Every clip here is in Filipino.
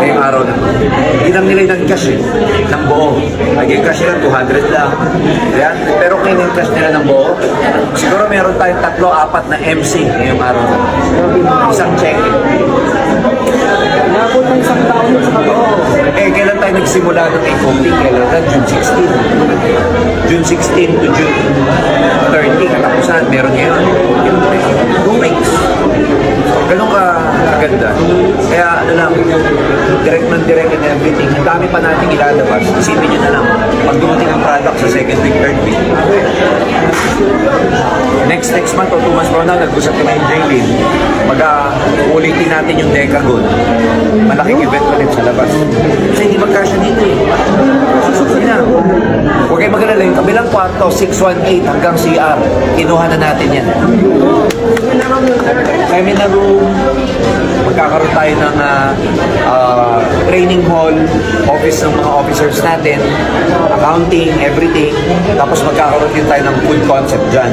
ngayong araw na. Hindi lang nila yung cash ng buo. Naging cash nila 200 lang. Ayan. Pero kung yung cash nila ng buo, siguro meron tayong 3-4 na MC ngayong araw na. Isang check. Nakapot ng isang taon yun sa kabuo. Kailan tayo nagsimula ng e-voting? Kailan na? June 16. June 16 to June 30. Katapusan, meron ngayon. 2 weeks. Ganun ka aganda. Kaya ano lang, direct and everything. Ang dami pa natin ilalabas. Isipin nyo na lang, pag dumating ang product sa second week, third week. Next month o 2 months from now, nag-usap kami yung Jaylin. Ulitin natin yung Decagon. Malaking event ulit sa labas. Kasi hindi magkasya dito eh. Susunod na. Huwag kayo mag-alala, yung kabilang kwarto, 618 hanggang CR. Kinuha na natin yan. Seminar room, magkakaroon tayo ng training hall, office ng mga officers natin, accounting, everything. Tapos magkakaroon din tayo ng food concept dyan.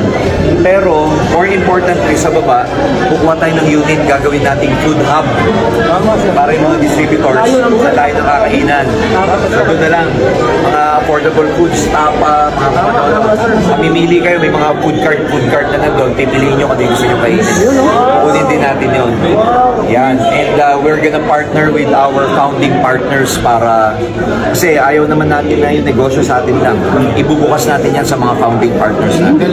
Pero, more importantly sa baba, kukuha tayo ng unit, gagawin nating food hub. Para yung mga distributors, na tayo nakakainan. So doon na lang, mga affordable foods, tapa, mga kapatid. Mamimili kayo, may mga food cart na nandun, pipiliin nyo kung gusto nyo kainin. Kunin din natin yun. Yan. And we're gonna partner with our founding partners para, kasi ayaw naman natin na yung negosyo sa atin lang. Ibubukas natin yan sa mga founding partners natin.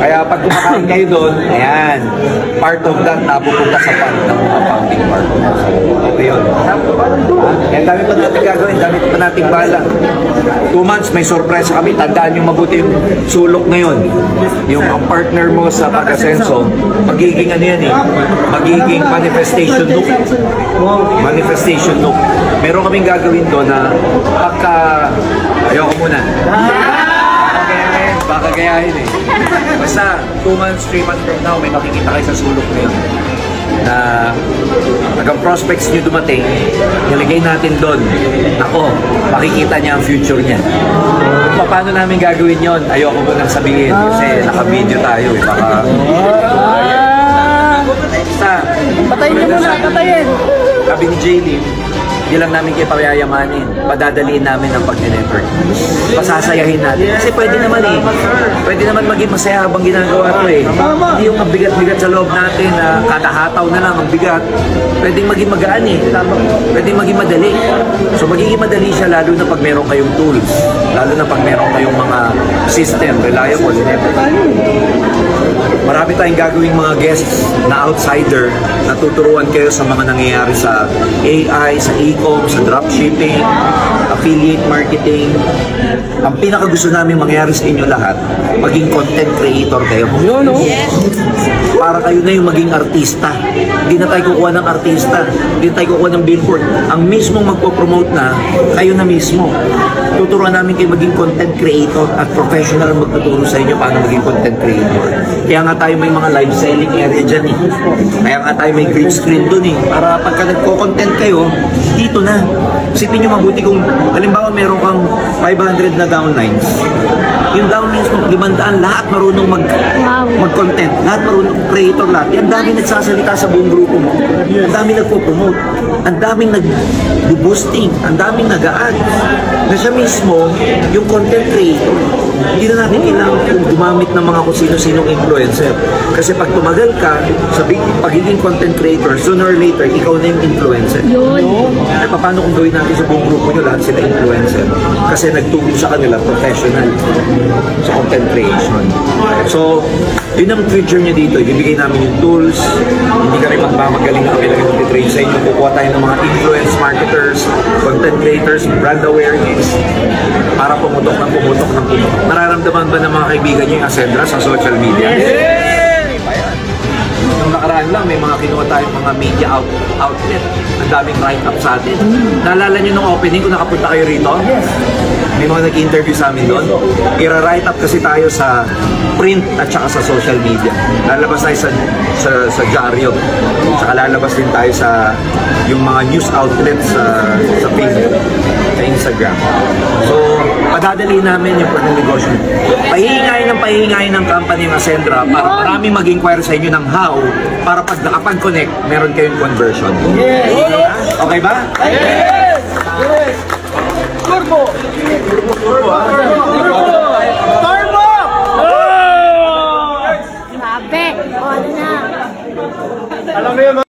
Kaya pag kumakain kayo doon, ayan, part of that napupunta sa fund ng mga founding partners. Okay yun. Kaya dami pa natin gagawin, dami pa natin bala. 2 months, may surprise kami. Tandaan yung mabuti yung sulok ngayon. Yung ang partner mo sa pag-asenso, magiging ano yan eh, magiging manifestation look. Manifestation look. Meron kaming gagawin doon na pagka, ayoko muna. Baka gayahin eh. Basta 2 months, 3 months from now, may makikita kayo sa sulok ngayon na hanggang prospects nyo dumating, nilagay natin doon. Ako, makikita niya ang future niya. Kung paano namin gagawin yon, ayoko mo nang sabihin kasi naka-video tayo eh. Baka... Patayin nyo muna, patayin! Sabi ni Jaylin, hindi lang namin kayo payayamanin, padadaliin namin ang pag-network. Pasasayahin natin. Kasi pwede naman eh. Pwede naman maging masaya habang ginagawa ito eh. Hindi yung mabigat-bigat sa loob natin na kada hataw na lang ang bigat. Pwedeng maging magaan eh. Pwedeng maging madali. So magiging madali siya lalo na pag meron kayong tools. Lalo na pag meron kayong mga system, reliable and everything. Marami tayong gagawing mga guests na outsider na tuturuan kayo sa mga nangyayari sa AI, sa e-com, sa dropshipping, affiliate marketing. Ang pinakagusto namin mangyari sa inyo lahat, maging content creator kayo. Para kayo na yung maging artista. Hindi na tayo kukuha ng artista. Hindi na tayo kukuha ng billboard. Ang mismong magpo-promote na, kayo na mismo. Tuturuan namin kayo maging content creator at professional ang magtuturo sa inyo paano maging content creator. Kaya nga tayo may mga live selling area dyan eh. Kaya nga tayo may green screen dun eh. Para pagka nagko-content kayo, dito na. Isipin nyo mabuti kung halimbawa meron kang 500 na downlines. Yung downlines mo, 500, lahat marunong mag-content. Lahat marunong creator lahat. Ang daming nagsasalita sa buong grupo mo. Ang daming nagpo-promote. Ang daming nag-boosting. Ang daming nag-a-add. Na siya mismo, yung content creator. Hindi na natin kailangan gumamit ng mga kung sino-sinong influencer. Kasi pag tumagal ka sa pagiging content creator, sooner or later, ikaw na yung influencer. Ay, paano kung gawin natin sa buong grupo nyo, lahat sila influencer? Kasi nagturo sa kanila, professional sa content creation. So, yun ang future nyo dito. Ibibigay namin yung tools. Hindi ka rin magmamagaling na kami lang yung train sa inyo. Kukuha tayo ng mga influence marketers, content creators, brand awareness, para pumutok ng pumutok. Nararamdaman ba ng mga kaibigan nyo yung Ascendra sa social media? Nung nakaraan lang, may mga kinuha tayong mga media outlet. Ang daming write-up sa atin. Naalala nyo nung opening kung nakapunta kayo rito? May mga nag-interview sa amin doon. I-write up kasi tayo sa print at saka sa social media. Lalabas tayo sa dyaryo. Saka lalabas din tayo sa yung mga news outlets sa Facebook, sa Instagram. So, Padadali namin yung pag-negosyo. Pahihingayin ng company ng Ascendra para marami mag-inquire sa inyo ng how para pag nakapag-connect, meron kayong conversion. Okay ba? Yes! Turbo! Turbo! Turbo! Grabe! O, ano na? Alam mo yun,